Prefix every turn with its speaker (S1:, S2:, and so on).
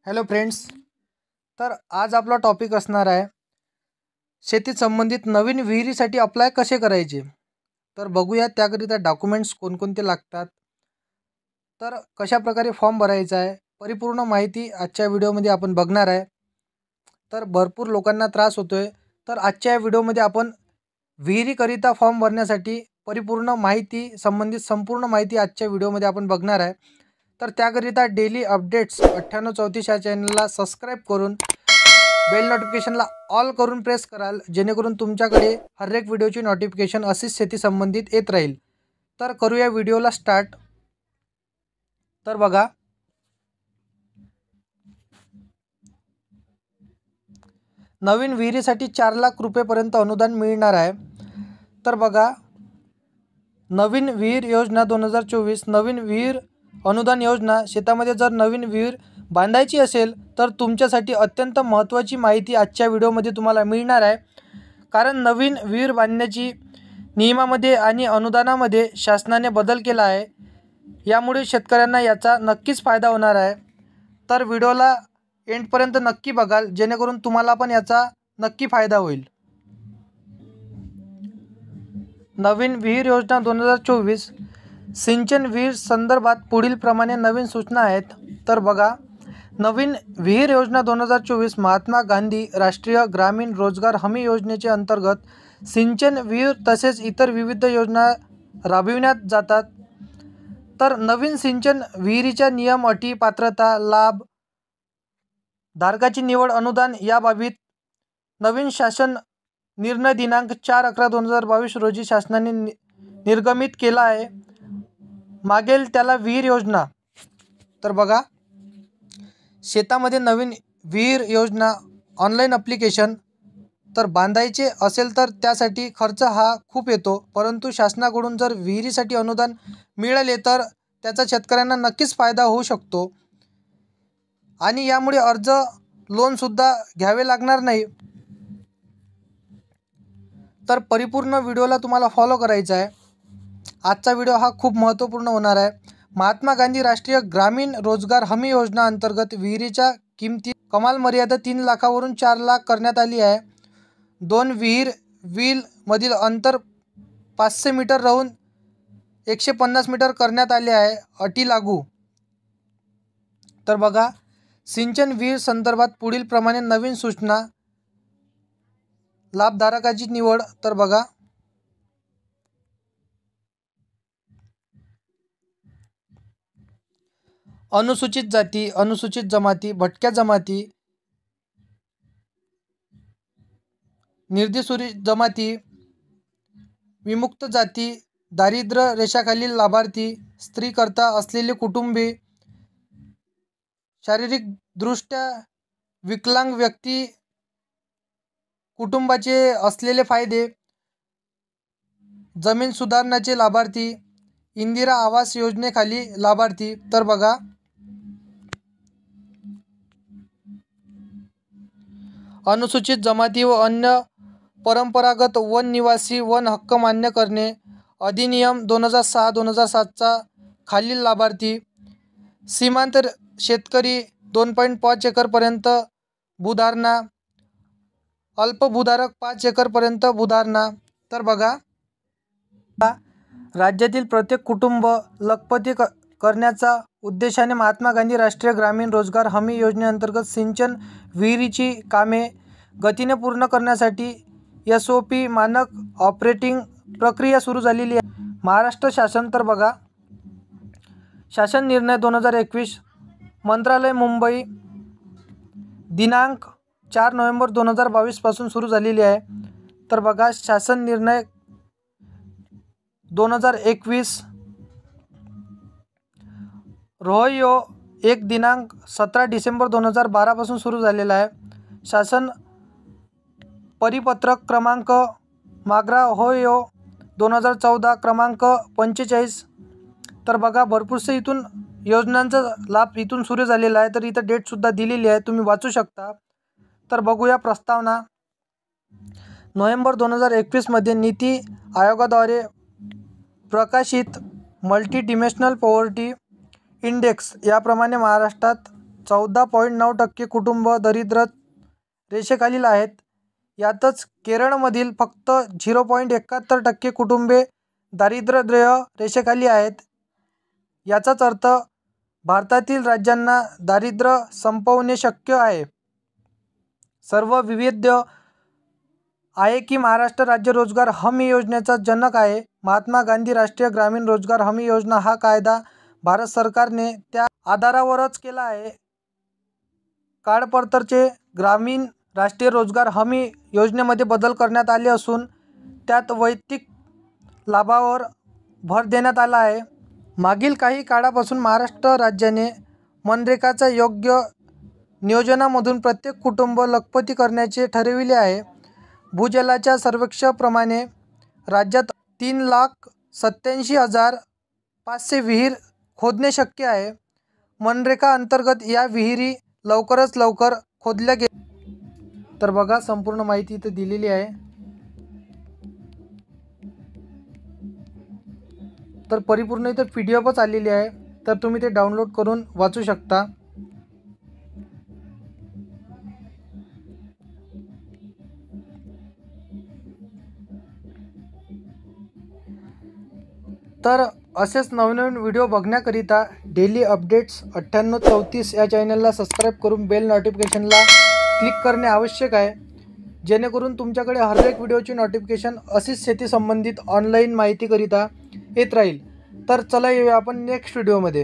S1: Hello friends. तर आज आपला टॉपिक असणार आहे शेती संबंधित नवीन विहिरीसाठी अप्लाय कसे करायचे. तर बघूया त्याकरिता डॉक्युमेंट्स कोणकोणते लागतात, तर कशा प्रकारे फॉर्म भरायचा आहे, परिपूर्ण माहिती आजच्या व्हिडिओमध्ये आपण बघणार आहे. तर भरपूर लोकांना त्रास होतोय, तर आजच्या व्हिडिओमध्ये आपण विहिरीकरिता फॉर्म भरण्यासाठी परिपूर्ण माहिती संबंधित संपूर्ण माहिती आजच्या व्हिडिओमध्ये आपण बघणार आहे. तर त्याकरिता डेली अपडेट्स 9834 या चॅनलला सबस्क्राईब करून बेल नोटिफिकेशनला ऑल करून प्रेस कराल, जेणेकरून तुमच्याकडे हर एक व्हिडिओची नोटिफिकेशन अशीच शेती संबंधित येत राहील. तर करूया व्हिडिओला स्टार्ट. तर बघा, नवीन विहिरीसाठी 4 लाख रुपयेपर्यंत अनुदान मिळणार आहे. तर बघा, नवीन विहीर योजना 2024 नवीन विहीर अनुदान योजना. शेतामध्ये जर नवीन विहीर बांधायची असेल तर तुमच्यासाठी अत्यंत महत्त्वाची माहिती आजच्या व्हिडिओमध्ये तुम्हाला मिळणार आहे. कारण नवीन विहीर बांधण्याची नियमामध्ये आणि अनुदानामध्ये शासनाने बदल केला आहे. यामुळे शेतकऱ्यांना याचा नक्कीच फायदा होणार आहे. तर व्हिडिओला एंडपर्यंत नक्की बघाल, जेणेकरून तुम्हाला पण याचा नक्की फायदा होईल. नवीन विहीर योजना 2024 सिंचन विहीर संदर्भात पुढील प्रमाणे नवीन सूचना आहेत. तर बघा, नवीन विहीर योजना 2024 महात्मा गांधी राष्ट्रीय ग्रामीण रोजगार हमी योजनेचे अंतर्गत सिंचन विहीर तसेच इतर विविध योजना राबविण्यात जातात. तर नवीन सिंचन विहिरीच्या नियम, अटी, पात्रता, लाभ, धारकाची निवड, अनुदान या बाबीत नवीन शासन निर्णय दिनांक 4/11/2022 रोजी शासनाने निर्गमित केला आहे. मागेल त्याला विहीर योजना. तर बघा, शेतामध्ये नवीन विहीर योजना ऑनलाईन ॲप्लिकेशन तर बांधायचे असेल तर त्यासाठी खर्च हा खूप येतो, परंतु शासनाकडून जर विहिरीसाठी अनुदान मिळाले तर त्याचा शेतकऱ्यांना नक्कीच फायदा होऊ शकतो आणि यामुळे अर्ज लोनसुद्धा घ्यावे लागणार नाही. तर परिपूर्ण व्हिडिओला तुम्हाला फॉलो करायचा आहे. आजचा व्हिडिओ हा खूप महत्त्वपूर्ण होणार आहे. महात्मा गांधी राष्ट्रीय ग्रामीण रोजगार हमी योजना अंतर्गत विहिरीच्या किमतीत कमाल मर्यादा 3 लाखावरून 4 लाख करण्यात आली आहे. 2 विहीर विल मधील अंतर 500 मीटर राहून 150 मीटर करण्यात आले आहे. अटी लागू. तर बघा, सिंचन विहीर संदर्भात पुढील प्रमाणे नवीन सूचना, लाभधारकाची निवड. तर बघा, अनुसूचित जाती, अनुसूचित जमाती, भटक्या जमाती, निर्दिसूचित जमाती, विमुक्त जाती, दारिद्र्य रेषाखालील लाभार्थी, स्त्री करता असलेले कुटुंबे, शारीरिकदृष्ट्या विकलांग व्यक्ती, कुटुंबाचे असलेले फायदे, जमीन सुधारण्याचे लाभार्थी, इंदिरा आवास योजनेखाली लाभार्थी. तर बघा, अनुसूचित जमाती व अन्य परंपरागत वन निवासी वन हक्क मान्य करणे अधिनियम 2006-2007 खालील लाभार्थी, सीमांत शेतकरी 2.5 एकरपर्यंत भूधारणा, अल्पभूधारक 5 एकरपर्यंत भूधारणा. तर बघा, राज्यातील प्रत्येक कुटुंब लखपती करण्याचा उद्देशाने महात्मा गांधी राष्ट्रीय ग्रामीण रोजगार हमी योजनेअंतर्गत सिंचन विहिरीची कामे गतीने पूर्ण करण्यासाठी SOP मानक ऑपरेटिंग प्रक्रिया सुरू झालेली आहे. महाराष्ट्र शासन. तर बघा, शासन निर्णय 2021 मंत्रालय मुंबई दिनांक 4 नोव्हेंबर 2022 पासून सुरू झालेली आहे. तर बघा, शासन निर्णय 2021 रोहयो 1 दिनांक 17 डिसेंबर 2012 पासून सुरू झालेला आहे. शासन परिपत्रक क्रमांक माग्रा होयो 2014 क्रमांक 45. तर बघा, भरपूरसे इथून योजनांचा लाभ इथून सुरू झालेला आहे. तर इथं डेटसुद्धा दिलेली आहे, तुम्ही वाचू शकता. तर बघूया प्रस्तावना. नोव्हेंबर 2021 मध्ये नीती आयोगाद्वारे प्रकाशित मल्टी डिमेन्शनल पॉवर्टी इंडेक्स याप्रमाणे महाराष्ट्रात 14.9% कुटुंब दारिद्र्य रेषेखालील आहेत. यातच केरळमधील फक्त 0.71% कुटुंबे दारिद्र्य रेषेखाली आहेत. याचाच अर्थ भारतातील राज्यांना दारिद्र्य संपवणे शक्य आहे. सर्व विविध आहे की महाराष्ट्र राज्य रोजगार हमी योजनेचा जनक आहे. महात्मा गांधी राष्ट्रीय ग्रामीण रोजगार हमी योजना हा कायदा भारत सरकारने त्या आधारावरच केला आहे. काळपत्रचे ग्रामीण राष्ट्रीय रोजगार हमी योजनेमध्ये बदल करण्यात आले असून त्यात वैयक्तिक लाभावर भर देण्यात आला आहे. मागील काही काळापासून महाराष्ट्र राज्याने मनरेगाच्या योग्य नियोजनामधून प्रत्येक कुटुंब लखपती करण्याचे ठरविले आहे. भूजलाच्या सर्वेक्षणाप्रमाणे राज्यात 3,87,500 विहीर खोदणे शक्य आहे. मनरेगा अंतर्गत या विहिरी लवकरात लवकर खोदल्या गेल्या. तर बघा, संपूर्ण माहिती इथे दिलेली आहे. तर परिपूर्ण इथे PDF आलेली आहे, तर तुम्ही ते डाउनलोड करून वाचू शकता. तर असेच नवनवीन व्हिडिओ बघण्याकरिता डेली अपडेट्स 9834 या चॅनलला सबस्क्राईब करून बेल नोटिफिकेशनला क्लिक करणे आवश्यक आहे, जेणेकरून तुमच्याकडे हर एक व्हिडिओची नोटिफिकेशन अशीच शेती संबंधित ऑनलाईन माहितीकरिता येत राहील. तर चला येऊया आपण नेक्स्ट व्हिडिओमध्ये.